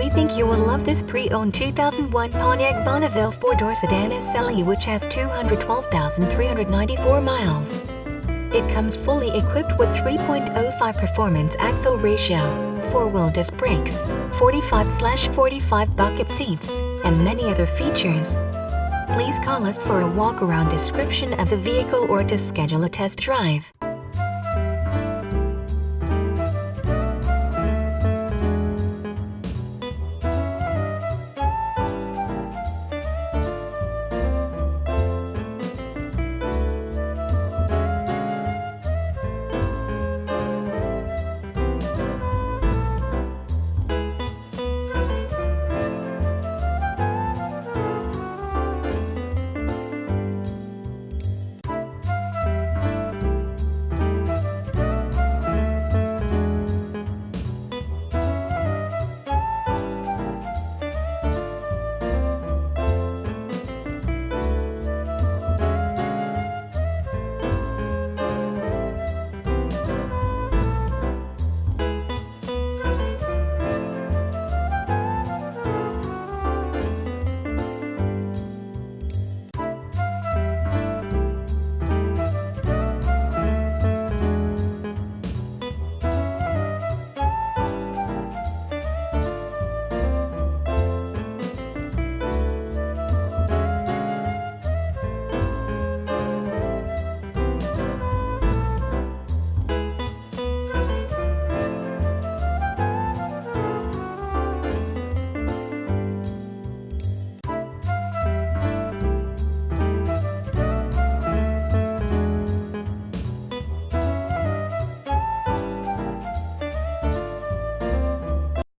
We think you will love this pre-owned 2001 Pontiac Bonneville 4-door sedan SLE, which has 212,394 miles. It comes fully equipped with 3.05 performance axle ratio, 4-wheel disc brakes, 45/45 bucket seats, and many other features. Please call us for a walk-around description of the vehicle or to schedule a test drive.